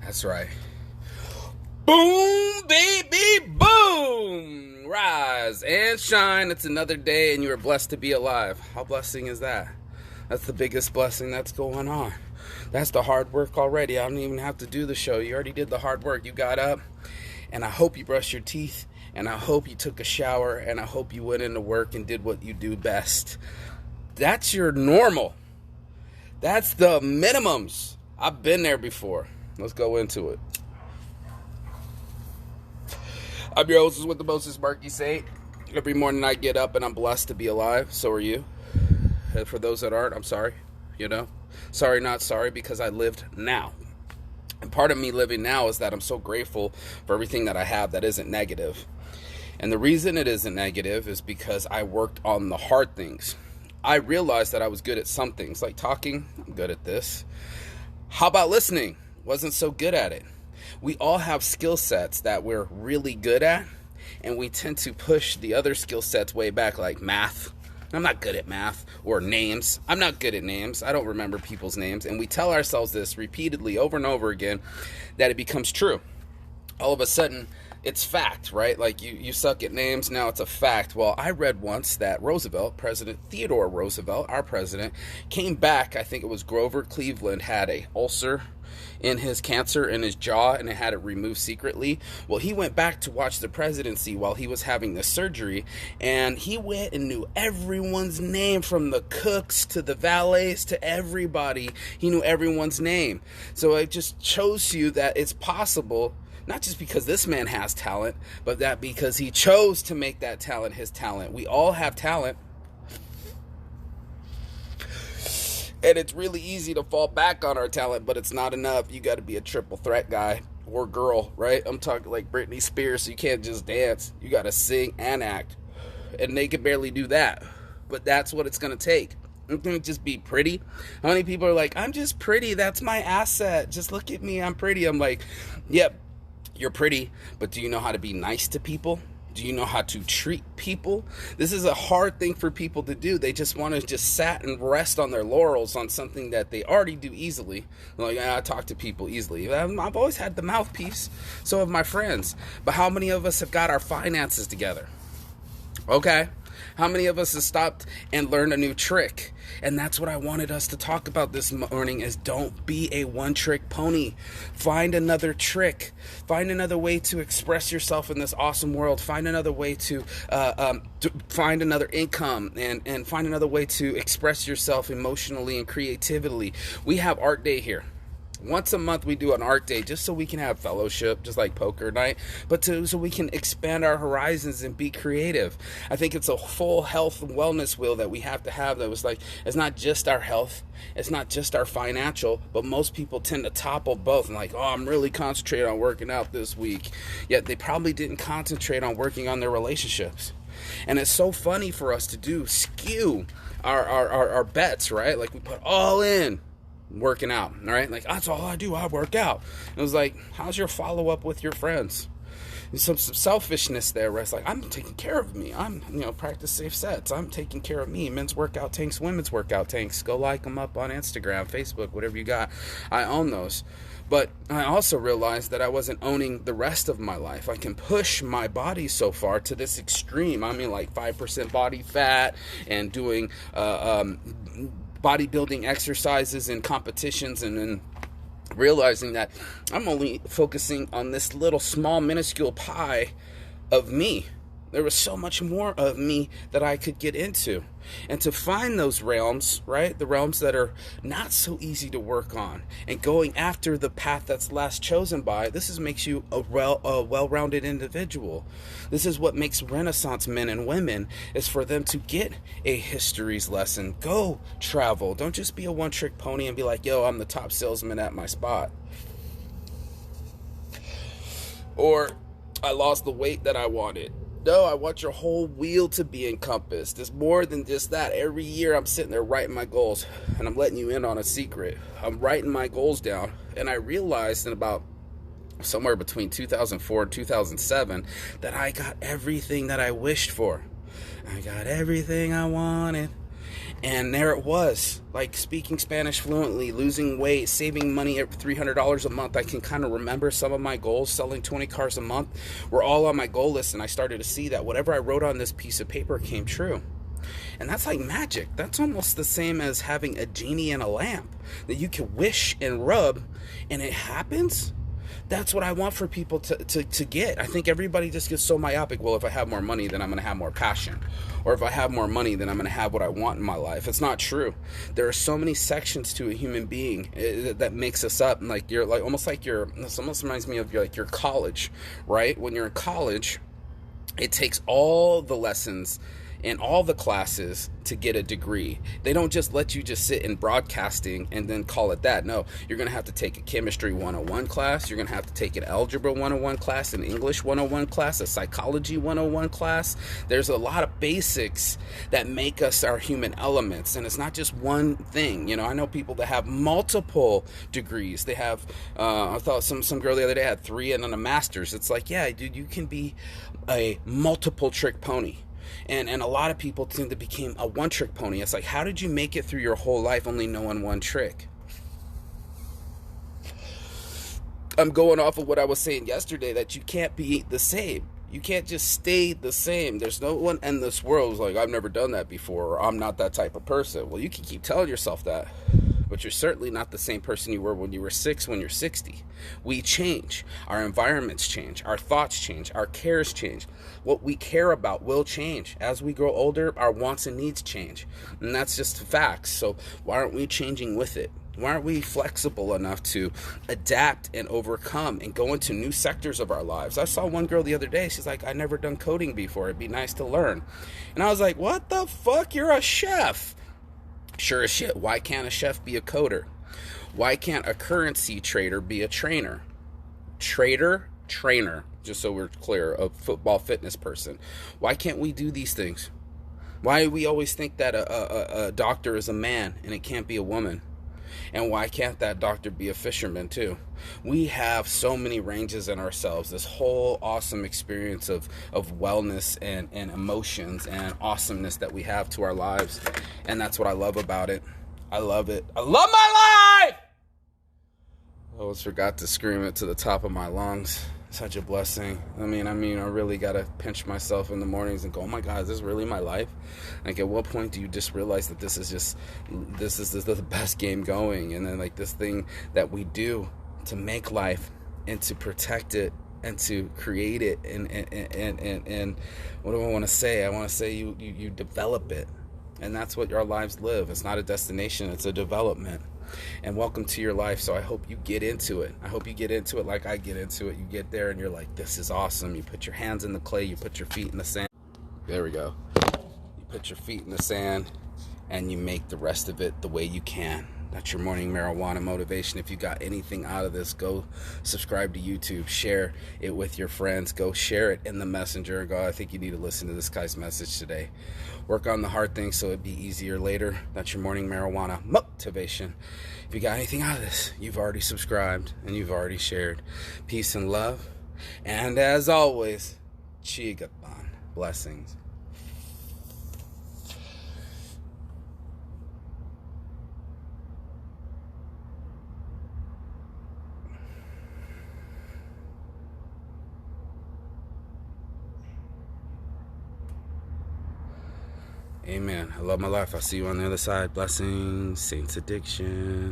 That's right. Boom, baby, boom! Rise and shine. It's another day and you are blessed to be alive. How blessing is that? That's the biggest blessing that's going on. That's the hard work already. I don't even have to do the show. You already did the hard work. You got up, and I hope you brushed your teeth, and I hope you took a shower, and I hope you went into work and did what you do best. That's your normal. That's the minimums. I've been there before. Let's go into it. I'm your host with the Moses Marky Saint. Every morning I get up and I'm blessed to be alive. So are you. For those that aren't, I'm sorry. Sorry, not sorry, because I lived now. And part of me living now is that I'm so grateful for everything that I have that isn't negative. And the reason it isn't negative is because I worked on the hard things. I realized that I was good at some things, like talking. I'm good at this. How about listening? Wasn't so good at it. We all have skill sets that we're really good at, and we tend to push the other skill sets way back, like math. I'm not good at math. Or names. I'm not good at names. I don't remember people's names. And we tell ourselves this repeatedly over and over again that it becomes true. All of a sudden, it's fact, right? Like you suck at names, now it's a fact. Well, I read once that Roosevelt, President Theodore Roosevelt, our president, came back, I think it was Grover Cleveland, had a ulcer in his cancer in his jaw, and it had it removed secretly. Well, he went back to watch the presidency while he was having the surgery, and he went and knew everyone's name, from the cooks to the valets to everybody. He knew everyone's name. So it just shows you that it's possible, not just because this man has talent, but that because he chose to make that talent his talent. We all have talent. And it's really easy to fall back on our talent, but it's not enough. You got to be a triple threat guy or girl, right? I'm talking like Britney Spears, so you can't just dance. You got to sing and act. And they can barely do that. But that's what it's going to take. It can't just be pretty. How many people are like, I'm just pretty. That's my asset. Just look at me. I'm pretty. I'm like, yep, you're pretty. But do you know how to be nice to people? Do you know how to treat people? This is a hard thing for people to do. They just want to just sat and rest on their laurels on something that they already do easily. Like, I talk to people easily. I've always had the mouthpiece. So have my friends. But how many of us have got our finances together? Okay. How many of us have stopped and learned a new trick? And that's what I wanted us to talk about this morning, is don't be a one-trick pony. Find another trick. Find another way to express yourself in this awesome world. Find another way to find another income, and find another way to express yourself emotionally and creatively. We have art day here. Once a month we do an art day just so we can have fellowship, just like poker night, but so we can expand our horizons and be creative. I think it's a full health and wellness wheel that we have to have. That was like, it's not just our health, it's not just our financial, but most people tend to topple both and like, oh, I'm really concentrated on working out this week. Yet they probably didn't concentrate on working on their relationships. And it's so funny for us to do skew our bets, right? Like we put all in working out, all right? Like, that's all I do, I work out. It was like, how's your follow-up with your friends? There's some selfishness there where it's like, I'm taking care of me. I'm, practice safe sets. I'm taking care of me. Men's workout tanks, women's workout tanks. Go like them up on Instagram, Facebook, whatever you got. I own those. But I also realized that I wasn't owning the rest of my life. I can push my body so far to this extreme. I mean, like 5% body fat and doing bodybuilding exercises and competitions, and then realizing that I'm only focusing on this little small minuscule pie of me. There was so much more of me that I could get into. And to find those realms, right? The realms that are not so easy to work on, and going after the path that's last chosen by, makes you a well-rounded individual. This is what makes Renaissance men and women, is for them to get a history's lesson. Go travel. Don't just be a one-trick pony and be like, yo, I'm the top salesman at my spot. Or, I lost the weight that I wanted. No, I want your whole wheel to be encompassed. It's more than just that. Every year I'm sitting there writing my goals, and I'm letting you in on a secret. I'm writing my goals down, and I realized in about somewhere between 2004 and 2007 that I got everything that I wished for. I got everything I wanted, And there it was, like speaking Spanish fluently, losing weight, saving money at $300 a month. I can kind of remember some of my goals. Selling 20 cars a month were all on my goal list, and I started to see that whatever I wrote on this piece of paper came true. And that's like magic. That's almost the same as having a genie in a lamp that you can wish and rub and it happens. That's what I want for people to get. I think everybody just gets so myopic. Well, if I have more money, then I'm going to have more passion. Or if I have more money, then I'm going to have what I want in my life. It's not true. There are so many sections to a human being that makes us up. And like you're like almost like this almost reminds me of your college, right? When you're in college, it takes all the lessons and all the classes to get a degree. They don't just let you just sit in broadcasting and then call it that. No, you're going to have to take a chemistry 101 class. You're going to have to take an algebra 101 class, an English 101 class, a psychology 101 class. There's a lot of basics that make us our human elements. And it's not just one thing. You know, I know people that have multiple degrees. They have, I thought some girl the other day had 3 and then a master's. It's like, yeah, dude, you can be a multiple trick pony. And a lot of people tend to become a one-trick pony. It's like, how did you make it through your whole life only knowing one trick? I'm going off of what I was saying yesterday, that you can't be the same. You can't just stay the same. There's no one in this world who's like, I've never done that before, or I'm not that type of person. Well, you can keep telling yourself that, but you're certainly not the same person you were when you were 6, when you're 60. We change. Our environments change. Our thoughts change. Our cares change. What we care about will change. As we grow older, our wants and needs change. And that's just facts. So why aren't we changing with it? Why aren't we flexible enough to adapt and overcome and go into new sectors of our lives? I saw one girl the other day. She's like, I never done coding before. It'd be nice to learn. And I was like, what the fuck? You're a chef. Sure as shit. Why can't a chef be a coder? Why can't a currency trader be a trainer? Trader, trainer, just so we're clear, a football fitness person. Why can't we do these things? Why do we always think that a doctor is a man and it can't be a woman? And why can't that doctor be a fisherman too? We have so many ranges in ourselves, this whole awesome experience of wellness and emotions and awesomeness that we have to our lives. And that's what I love about it. I love it. I love my life! I almost forgot to scream it to the top of my lungs. Such a blessing. I mean, I really got to pinch myself in the mornings and go, oh my God, is this really my life? Like, at what point do you just realize that this is the best game going? And then, like, this thing that we do to make life and to protect it and to create it. And what do I want to say? I want to say you develop it. And that's what our lives live. It's not a destination. It's a development. And welcome to your life. So I hope you get into it. I hope you get into it like I get into it. You get there and you're like, this is awesome. You put your hands in the clay. You put your feet in the sand. There we go. You put your feet in the sand and you make the rest of it the way you can. That's your morning marijuana motivation. If you got anything out of this, go subscribe to YouTube. Share it with your friends. Go share it in the messenger and go, I think you need to listen to this guy's message today. Work on the hard things so it'd be easier later. That's your morning marijuana motivation. If you got anything out of this, you've already subscribed and you've already shared. Peace and love. And as always, Chigapan. Blessings. Amen. I love my life. I'll see you on the other side. Blessings. Saints addiction.